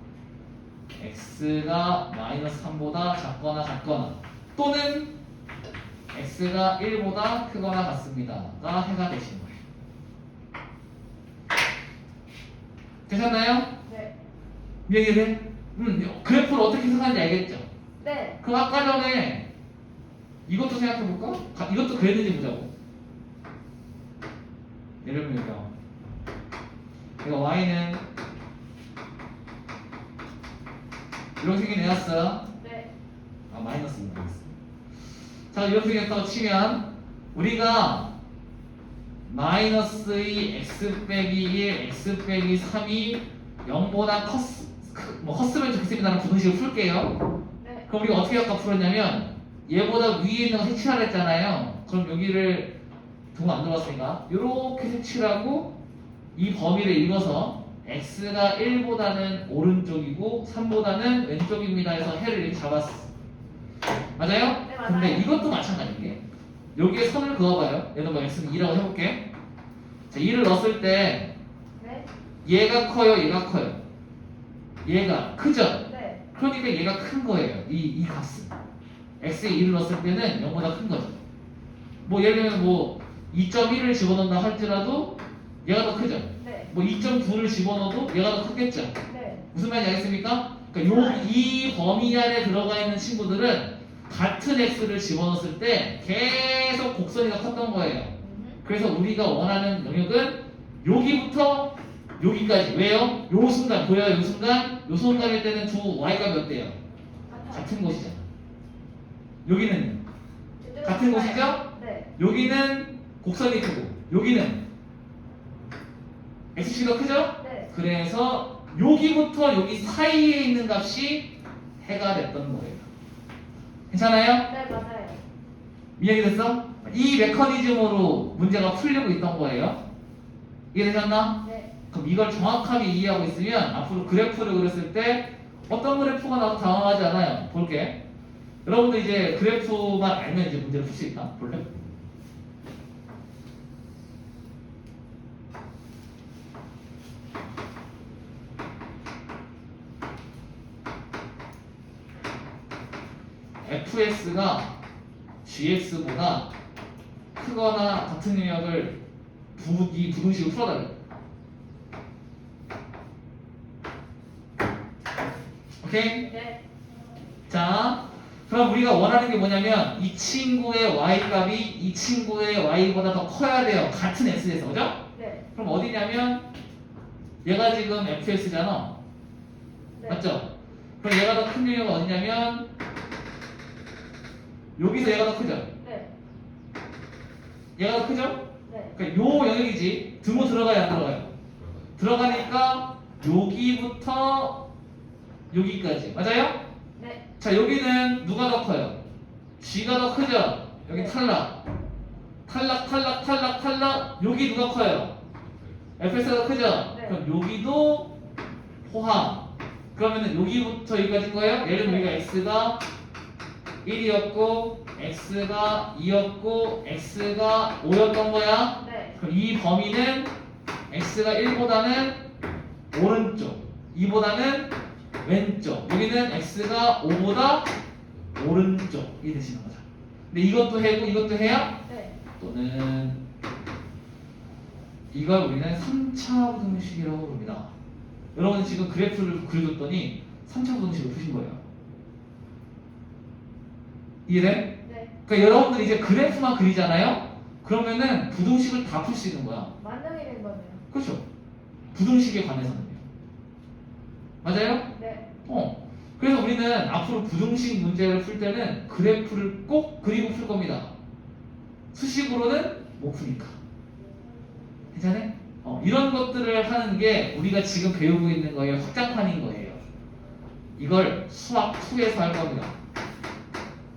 x가 마이너스 3보다 작거나 같거나 또는 x가 1보다 크거나 같습니다가 해가 되신 거예요. 되셨나요?
네.
이해돼? 그래프를 어떻게 생각하는지 알겠죠?
네.
그럼 아까 전에 이것도 생각해볼까? 이것도 그랬는지 보자고. 예를 들면 이거 y는 이렇게 생겨내놨어요.
네.
아, 마이너스 2 마이너스. 자, 이렇게 생겼다고 치면 우리가 마이너스 2 x 빼기 1 x 빼기 3이 0보다 컸으면 좋겠습니다라는 부등식을 풀게요.
네.
그럼 우리가 어떻게 아까 풀었냐면 얘보다 위에 있는 거 색칠하라 했잖아요. 그럼 여기를 동호 안 들어갔으니까 이렇게 색칠하고 이 범위를 읽어서 x가 1보다는 오른쪽이고 3보다는 왼쪽입니다 해서 해를 이렇게 잡았어. 맞아요?
네, 맞아요.
근데 이것도 마찬가지인 게 여기에 선을 그어봐요. 얘도 뭐 x는 2라고 해볼게. 자, 2를 넣었을 때
네.
얘가 커요, 얘가 커요. 얘가 크죠?
네.
그러니까 얘가 큰 거예요. 이 값은 x에 2를 넣었을 때는 0보다 큰 거죠. 뭐 예를 들면 뭐 2.1을 집어넣는다 할지라도 얘가 더 크죠.
네.
뭐 2.9를 집어넣어도 얘가 더 크겠죠.
네.
무슨 말인지 알겠습니까? 그러니까 이 범위 안에 들어가 있는 친구들은 같은 x를 집어넣었을 때 계속 곡선이가 컸던 거예요. 그래서 우리가 원하는 영역은 여기부터 여기까지. 왜요? 요 순간 보여요? 요 순간? 요 순간일 때는 두 y값이 어때요? 같은 곳이잖아. 여기는 같은 곳이죠?
네.
여기는 곡선이 크고 여기는 x씨가 크죠?
네.
그래서 여기부터 여기 사이에 있는 값이 해가 됐던 거예요. 괜찮아요?
네, 맞아요.
이해가 됐어? 이 메커니즘으로 문제가 풀리고 있던 거예요. 이해되셨나?
네.
그럼 이걸 정확하게 이해하고 있으면 앞으로 그래프를 그렸을 때 어떤 그래프가 나도 당황하지 않아요. 볼게. 여러분들 이제 그래프만 알면 이제 문제를 풀 수 있다. 볼래? fx가 gx보다 크거나 같은 영역을 이 부등식으로 풀어달래. 오케이?
네.
자, 그럼 우리가 원하는 게 뭐냐면 이 친구의 y값이 이 친구의 y보다 더 커야 돼요. 같은 x에서, 그죠?
네.
그럼 어디냐면 얘가 지금 fx잖아.
네.
맞죠? 그럼 얘가 더 큰 영역은 어디냐면 여기서 얘가 더 크죠?
네.
얘가 더 크죠?
네.
그러니까 요 영역이지. 등호 들어가요, 안 들어가요? 들어가니까 여기부터 여기까지. 맞아요?
네.
자, 여기는 누가 더 커요? G가 더 크죠? 여기 탈락. 탈락, 탈락, 탈락, 탈락. 여기 누가 커요? fx가 더 크죠?
네.
그럼 여기도 포함. 그러면은 여기부터 여기까지인 거예요? 예를 들면 여기가 x가 1이었고 x가 2였고 x가 5였던 거야.
네.
그럼 이 범위는 x가 1보다는 오른쪽, 2보다는 왼쪽. 여기는 x가 5보다 오른쪽. 이 되시는 거죠. 근데 이것도 해고 이것도 해야
네.
또는 이걸 우리는 3차 부등식이라고 부릅니다. 여러분 지금 그래프를 그려줬더니 3차 부등식을 푸신 거예요. 이해돼?
네.
그러니까 여러분들 이제 그래프만 그리잖아요? 그러면은 부등식을 다 풀 수 있는 거야.
만능이 된 거네요.
그렇죠? 부등식에 관해서는요. 맞아요?
네.
그래서 우리는 앞으로 부등식 문제를 풀 때는 그래프를 꼭 그리고 풀 겁니다. 수식으로는 못 푸니까. 괜찮아요? 이런 것들을 하는 게 우리가 지금 배우고 있는 거의 확장판인 거예요. 이걸 수학 2에서 할 겁니다.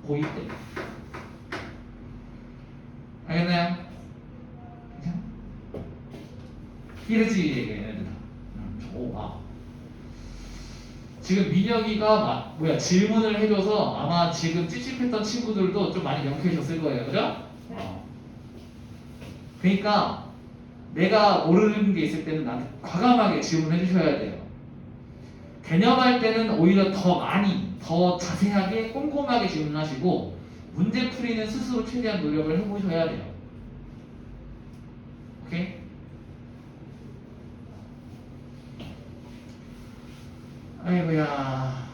고2 때. 알겠나요? 괜찮아? 이러지, 얘네들. 지금 민혁이가 질문을 해줘서 아마 지금 찝찝했던 친구들도 좀 많이 명쾌해졌을 거예요. 그죠?
네.
그러니까 내가 모르는 게 있을 때는 나한테 과감하게 질문해 주셔야 돼요. 개념할 때는 오히려 더 많이, 더 자세하게, 꼼꼼하게 질문하시고 문제 풀이는 스스로 최대한 노력을 해보셔야 돼요. 오케이? 아이고야.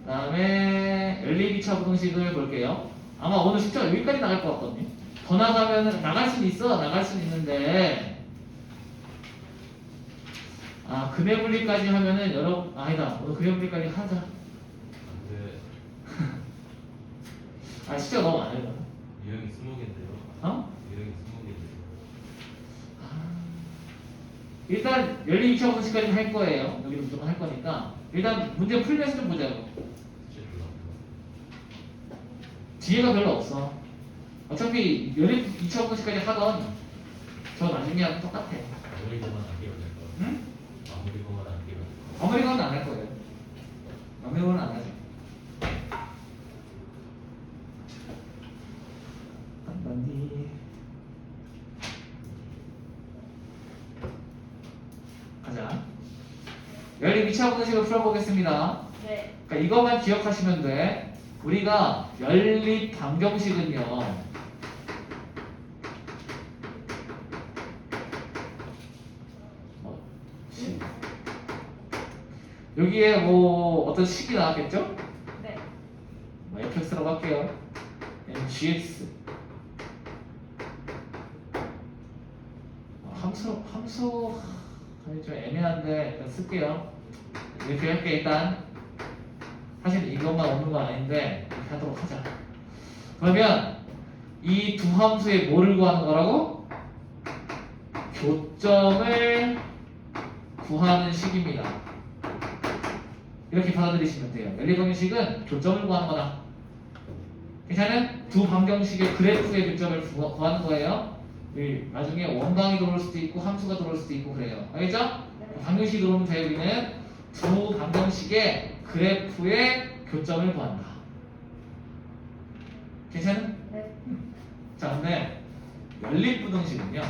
다음에 LAB차 부등식을 볼게요. 아마 오늘 숙제가 여기까지 나갈 것 같거든요. 더 나가면 나갈 수는 있어. 나갈 수는 있는데 근해 분리까지 하면은 아니다. 오늘 근해 분리까지 하자.
안돼.
숙제가 너무 많아요.
유형이 20개인데요. 유형이 20개인데요.
일단 열린 2차 분식까지 할 거예요. 여기도 무조건 할 거니까 일단 문제 풀면서 좀 보자고.
진짜 별로 안
뒤에가 별로 없어. 어차피 열린 2차 분식까지 하던 저 나중에 똑같아.
아무리 보면 안 깨어질 거.
응?
아무리 보면 안 깨어질 거.
아무리 가면 안 할 거예요. 아무리 가면 안 하죠. 간단히 가자. 열린 2차 분식을 풀어보겠습니다.
네.
그러니까 이것만 기억하시면 돼. 우리가 연립 방정식은요 그치. 여기에 뭐 어떤 식이 나왔겠죠?
네.
뭐 fx라고 할게요. gx. 함수 좀 애매한데 일단 쓸게요. 이렇게 할게. 일단 사실 이것만 없는 건 아닌데 이렇게 하도록 하자. 그러면 이 두 함수의 뭐를 구하는 거라고? 교점을 구하는 식입니다. 이렇게 받아들이시면 돼요. 연립방정식은 교점을 구하는 거다. 괜찮아요? 두 방정식의 그래프의 교점을 구하는 거예요. 나중에 원방이 들어올 수도 있고 함수가 들어올 수도 있고 그래요. 알겠죠?
네.
방정식이 들어오면 돼요. 우리는 두 방정식의 그래프의 교점을 구한다. 괜찮아?
네.
자, 근데 연립부등식은요.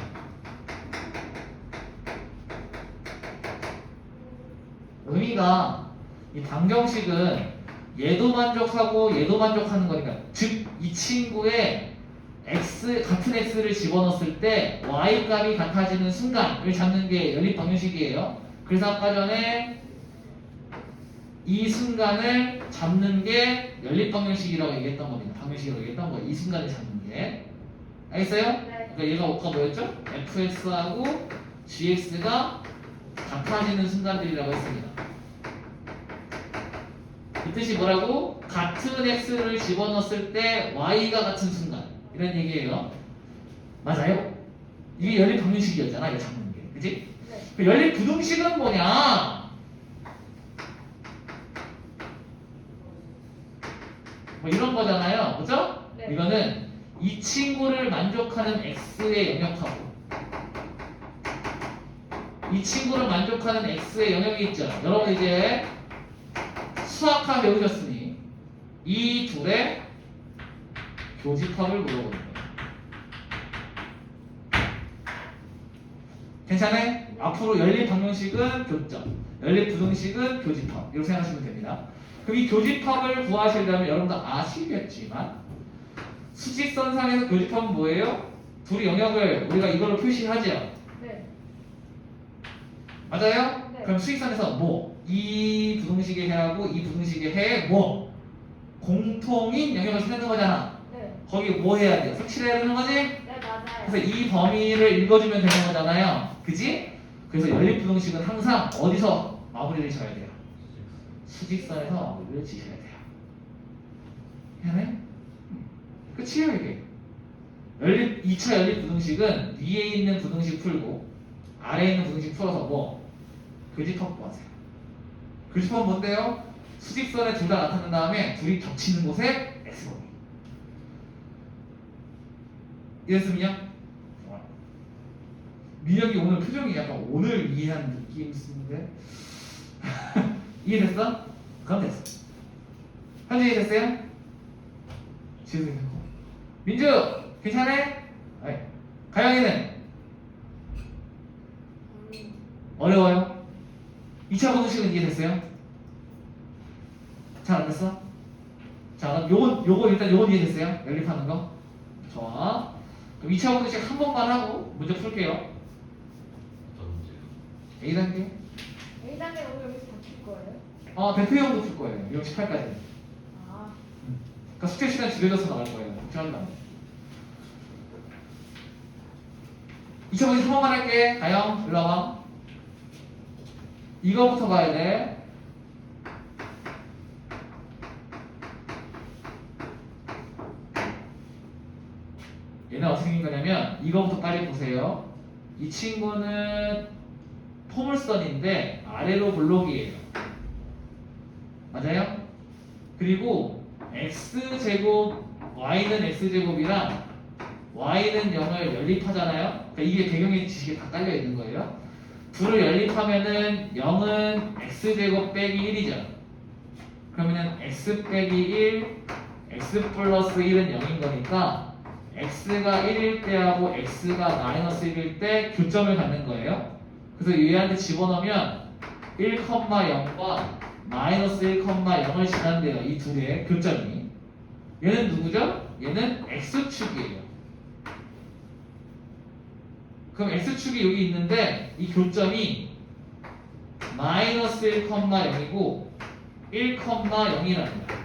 의미가 이 방정식은 얘도 만족하고 얘도 만족하는 거니까, 즉 이 친구의 x 같은 x를 집어넣었을 때 y 값이 같아지는 순간을 잡는 게 연립 방정식이에요. 그래서 아까 전에 이 순간을 잡는 게 연립 방정식이라고 얘기했던 겁니다. 방정식이라고 얘기했던 거예요. 이 순간을 잡는 게. 알겠어요?
네.
그러니까 얘가 아까 뭐였죠? fx하고 gx가 같아지는 순간들이라고 했습니다. 이 뜻이 뭐라고? 같은 x를 집어넣었을 때 y가 같은 순간, 이런 얘기예요. 맞아요? 이게 연립 방정식이었잖아. 이거 잡는 게, 그치?
네.
그 연립 부등식은 뭐냐? 뭐 이런 거잖아요. 그죠?
네.
이거는 이 친구를 만족하는 x의 영역하고 이 친구를 만족하는 x의 영역이 있죠. 여러분 이제 수학학 배우셨으니 이 둘의 교집합을 물어보는 거예요. 괜찮아요? 앞으로 연립 방정식은 교점, 연립 부등식은 교집합, 이렇게 생각하시면 됩니다. 그럼 이 교집합을 구하시려면 여러분도 아시겠지만 수직선상에서 교집합은 뭐예요? 둘의 영역을 우리가 이걸로 표시하죠.
네.
맞아요?
네.
그럼 수직선에서 뭐? 이 부등식의 해하고 이 부등식의 해에 뭐? 공통인 영역을 찾는 거잖아.
네.
거기 뭐 해야 돼요? 색칠해야 되는 거지?
네, 맞아요.
그래서 이 범위를 읽어주면 되는 거잖아요. 그지? 그래서 연립 부등식은 항상 어디서 마무리를 지어야 돼요? 수직선에서 마무리를 지셔야 돼요. 미안해? 끝이에요 이게. 2차 연립 부등식은 위에 있는 부등식 풀고 아래에 있는 부등식 풀어서 뭐? 교집합 구하세요. 교집합은 뭔데요? 수직선에 둘 다 나타난 다음에 둘이 겹치는 곳에 X범위. 이해했습니까? 민혁이 오늘 표정이 약간 오늘 이해한 느낌 쓰는데 이해됐어? 그럼 됐어. 현재 이해됐어요? 지우개 됐고. 민주 괜찮아? 네. 가영이는 어려워요? 2차 부등식은 이해됐어요? 잘 안 됐어? 자 그럼 요거 일단 요건 이해됐어요? 연립하는 거? 좋아. 그럼 2차 부등식 한 번만 하고 문제 풀게요.
어떤 문제요?
A단계.
A단계 오늘 여기서 바뀔 거예요?
대표형도 풀 거예요. 18까지.
아.
그러니까 숙제 시간 줄여져서 나갈 거예요. 걱정하지 마. 2차 부등식 한 번만 할게. 가영 일로 와봐. 이거부터 봐야 돼. 얘는 어떻게 생긴 거냐면 이거부터 빨리 보세요. 이 친구는 포물선인데 아래로 블록이에요. 맞아요? 그리고 x제곱 y는 x제곱이랑 y는 0을 연립하잖아요. 그러니까 이게 배경에 지식에 다 깔려 있는 거예요. 둘을 연립하면은 0은 x제곱 빼기 1이죠. 그러면은 x 빼기 1, x 플러스 1은 0인 거니까 x가 1일 때하고 x가 마이너스 1일 때 교점을 갖는 거예요. 그래서 얘한테 집어넣으면 1,0과 마이너스 1,0을 지난대요. 이 둘의 교점이. 얘는 누구죠? 얘는 x축이에요. 그럼 x축이 여기 있는데 이 교점이 마이너스 1,0이고 1,0이라는 거야.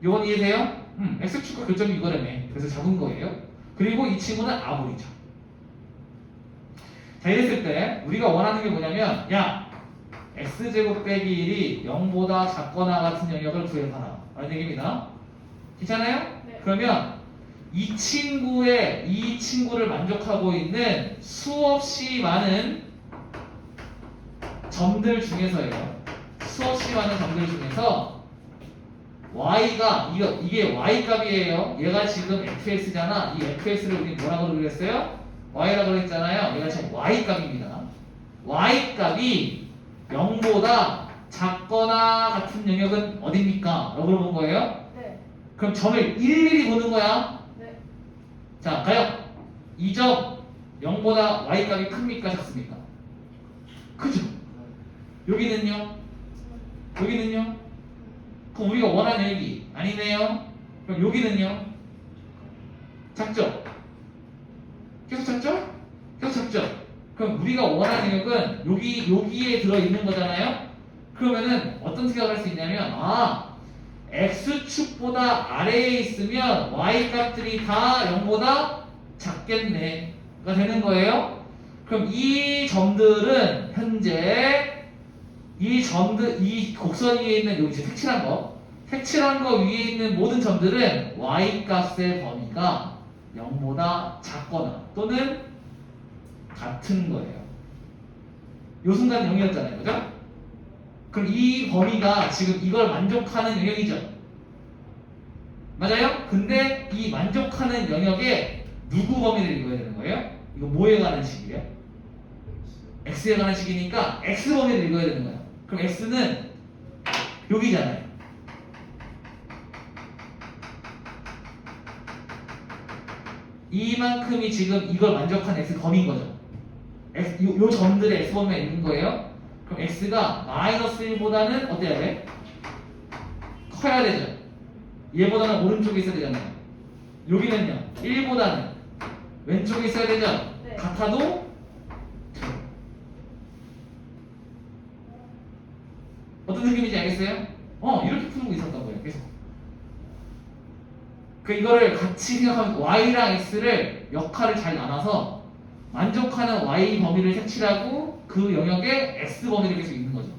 요건 이해돼요? x축과 교점이 이거라며. 그래서 잡은 거예요. 그리고 이 친구는 아볼이죠. 자, 이랬을 때 우리가 원하는 게 뭐냐면, 야, x제곱 빼기 1이 0보다 작거나 같은 영역을 구해봐라 라는 얘기입니다. 괜찮아요?
네.
그러면 이 친구를 만족하고 있는 수없이 많은 점들 중에서요. 수없이 많은 점들 중에서 y가 이게 y 값이에요. 얘가 지금 fx잖아. 이 fx를 우리 뭐라고 그랬어요? y라고 그랬잖아요. 얘가 지금 y 값입니다. y 값이 0보다 작거나 같은 영역은 어딥니까? 라고 물어본 거예요.
네.
그럼 점을 일일이 보는 거야.
네.
자, 가요. 이 점 0보다 y 값이 큽니까? 작습니까? 그죠? 여기는요? 여기는요? 그럼 우리가 원하는 영역이 아니네요. 그럼 여기는요? 작죠? 계속 작죠? 계속 작죠? 그럼 우리가 원하는 영역은 여기에 들어있는 거잖아요? 그러면은 어떤 생각을 할 수 있냐면, x축보다 아래에 있으면 y 값들이 다 0보다 작겠네가 되는 거예요. 그럼 이 점들은 현재 이 곡선 위에 있는 여기 색칠한 거 위에 있는 모든 점들은 y 값의 범위가 0보다 작거나 또는 같은 거예요. 요 순간 0이었잖아요. 그죠? 그럼 이 범위가 지금 이걸 만족하는 영역이죠. 맞아요? 근데 이 만족하는 영역에 누구 범위를 읽어야 되는 거예요? 이거 뭐에 관한 식이에요? x에 관한 식이니까 x 범위를 읽어야 되는 거예요. 그럼 x는 여기잖아요. 이만큼이 지금 이걸 만족하는 x 범위인 거죠. 요 점들의 x 범위가 있는 거예요. 그럼 x가 마이너스 1보다는 어때야 돼? 커야 되죠. 얘보다는 오른쪽에 있어야 되잖아요. 여기는요 1보다는 왼쪽에 있어야 되죠.
네.
같아도 어떤 느낌인지 알겠어요? 이렇게 풀고 있었던 거예요. 계속. 이거를 같이 생각하면 y랑 x를 역할을 잘 나눠서 만족하는 y 범위를 색칠하고 그 영역에 x 범위를 계속 있는 거죠.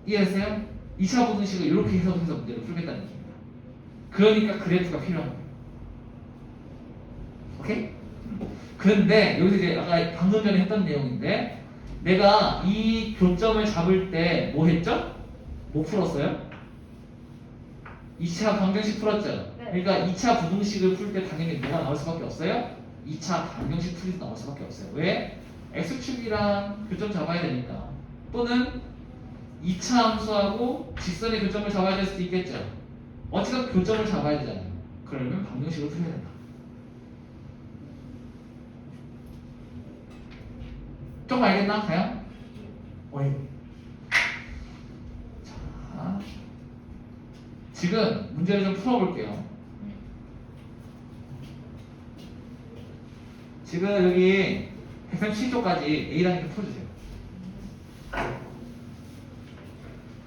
이해했어요? 2차 분식을 이렇게 해석해서 문제를 풀겠다는 얘기입니다. 그러니까 그래프가 필요한 거예요. 오케이? 그런데 여기서 이제 아까 방금 전에 했던 내용인데, 내가 이 교점을 잡을 때 뭐 했죠? 뭐 풀었어요? 2차 방정식 풀었죠?
네.
그러니까 2차 부등식을 풀 때 당연히 뭐가 나올 수밖에 없어요? 2차 방정식 풀이도 나올 수밖에 없어요. 왜? x축이랑 교점 잡아야 되니까. 또는 2차 함수하고 직선의 교점을 잡아야 될 수도 있겠죠. 어찌든 교점을 잡아야 되잖아요. 그러면 방정식을 풀어야 된다. 좀 알겠나? 가요? 어이. 자, 지금 문제를 좀 풀어볼게요. 지금 여기 137쪽까지 A라는 게 풀어주세요.